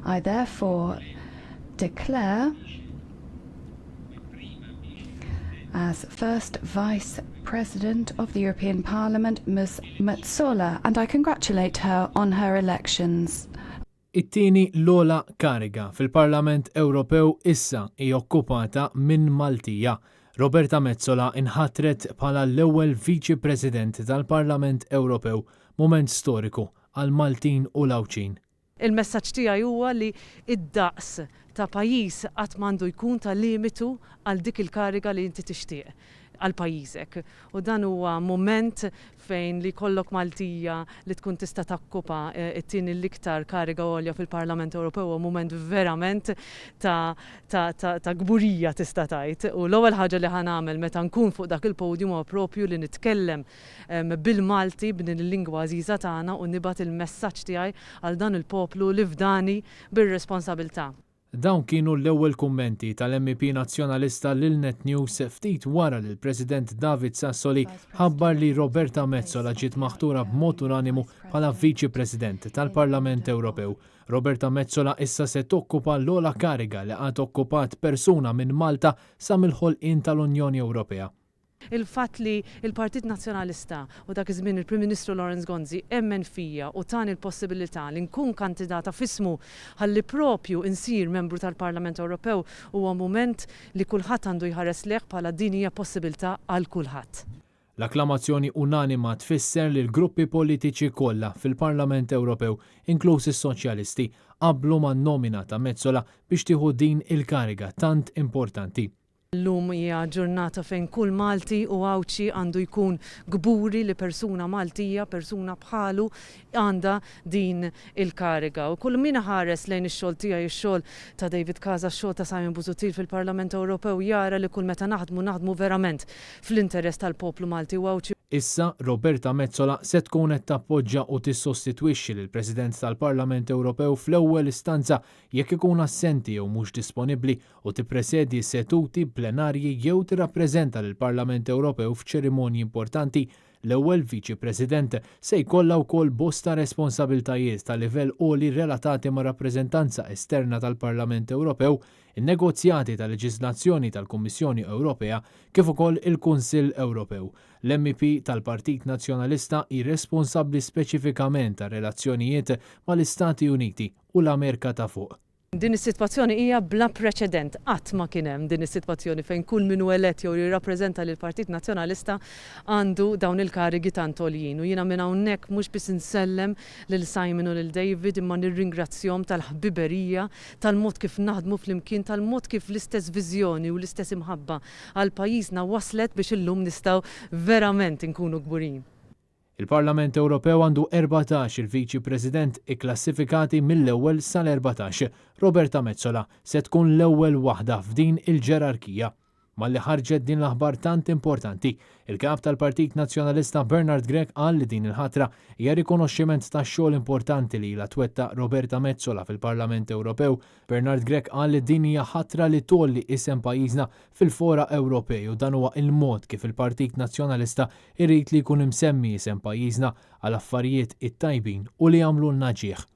I therefore declare as first Vice President of the European Parliament, Ms. Metsola, and I congratulate her on her elections. It-tieni l-ogħla kariga fil-Parlament Ewropew issa hija okkupata minn Maltija. Roberta Metsola inħatret bħala l-ewwel Viċi President tal-Parlament Ewropew, mument storiku għal Maltin u Lawċin. Il-messaġġ tiegħi huwa li id-daqs ta' pajjiż qatt m'għandu jkun ta' limitu għal dik il-kariga li inti tixtieq għal pajjiżek. U dan huwa mument fejn li kollok Maltija li tkun tista' takkupa it-tieni l-iktar kariga għolja fil-Parlament Ewropew huwa mument verament ta' gburija tista' tgħid. U l-ewwel ħaġa li ħanagħmel meta nkun fuq dak il-podium huwa proprju li nitkellem bil-Malti b'din il-lingwa għażiża tagħna u nibgħat il-messaġġ tiegħi għal dan il-poplu li fdani bir-responsabilità. Dawn kienu l-ewwel kummenti tal-MEP Nazzjonalista lil Net News ftit wara li l-President David Sassoli ħabbar li Roberta Metsola ġiet maħtura b'mod unanimu bħala Viċi President tal-Parlament Ewropew. Roberta Metsola issa se tokkupa l-ogħla kariga li qatt okkupat persuna minn Malta sa mill-ħolqien tal-Unjoni Ewropea. Il-fatt li il-Partit Nazzjonalista u dak iż-żmien il-Prim Ministru Lawrence Gonzi emmen fija u tani l-possibilità li nkun kandidata fismu ħalli propju insir membru tal-Parlament Ewropew huwa mument li kulħadd għandu jħares leħ bħala din hija possibilità għal kulħadd. L-akklamazzjoni unanima tfisser li l-gruppi politiċi kollha fil-Parlament Ewropew, inkluż is-Soċjalisti, qablu man-nomina ta' Metsola biex tieħu din il-kariga tant importanti. Llum hija ġurnata fejn kull Malti u Għawċi għandu jkun gburi li persuna Maltija, persuna bħalu għandha din il-kariga. U kull min ħares lejn ix-xogħol tiegħi ix-xogħol ta' David Casa, x-xogħol ta' Simon Busuttil fil-Parlament Ewropew jara li kull meta naħdmu verament fl-interess tal-poplu Malti u Għawċi. Issa Roberta Metsola se tkun qed tappoġġja u tissostitwixxi lill-President tal-Parlament Ewropew fl-ewwel istanza jekk ikun assenti jew mhux disponibbli u tippresedi seduti plenarji jew tirrappreżenta lill-Parlament Ewropew f'ċerimonji importanti. L-ewwel Viċi President se jkollha wkoll bosta responsabiltajiet ta' livell għoli relatati ma' rappreżentanza esterna tal-Parlament Ewropew, in-negozjati ta' leġislazzjoni tal-Kummissjoni Ewropea kif ukoll il-Kunsill Ewropew. L-MEP tal-Partit Nazzjonalista hi responsabbli speċifikament ta' relazzjonijiet mal-Istati Uniti u l-Amerika ta' fuq. Din is-sitwazzjoni hija bla preċedent, qatt ma kien hemm din is-sitwazzjoni fejn kull min hu elett jew jirrappreżenta lil Partit Nazzjonalista għandu dawn il-karigi tant għoljin. U jiena minn hawnhekk mhux biss insellem lil Simon u lil David imma nirringrazzjahom tal-ħbiberija, tal-mod kif naħdmu flimkien, tal-mod kif l-istess viżjoni u l-istess imħabba għal pajjiżna waslet biex illum nistgħu verament inkunu kburin. Il-Parlament Ewropew għandu 14 il-Viċi President ikklassifikati mill-ewwel sal-14. Roberta Metsola se tkun l-ewwel waħda f'din il-ġerarkija. Malli ħarġet din l-aħbar tant importanti, il-kap tal-Partit Nazzjonalista Bernard Grech qal li din il-ħatra hija rikonoxximent tax-xogħol importanti li la twetta Roberta Metsola fil-Parlament Ewropew. Bernard Grech qal li din hija ħatra li tolli isem pajjiżna fil-fora Ewropej u dan huwa il-mod kif il-Partit Nazzjonalista irrid li jkun imsemmi isem pajjiżna għal affarijiet it-tajbin u li jagħmlu l-naġieħ.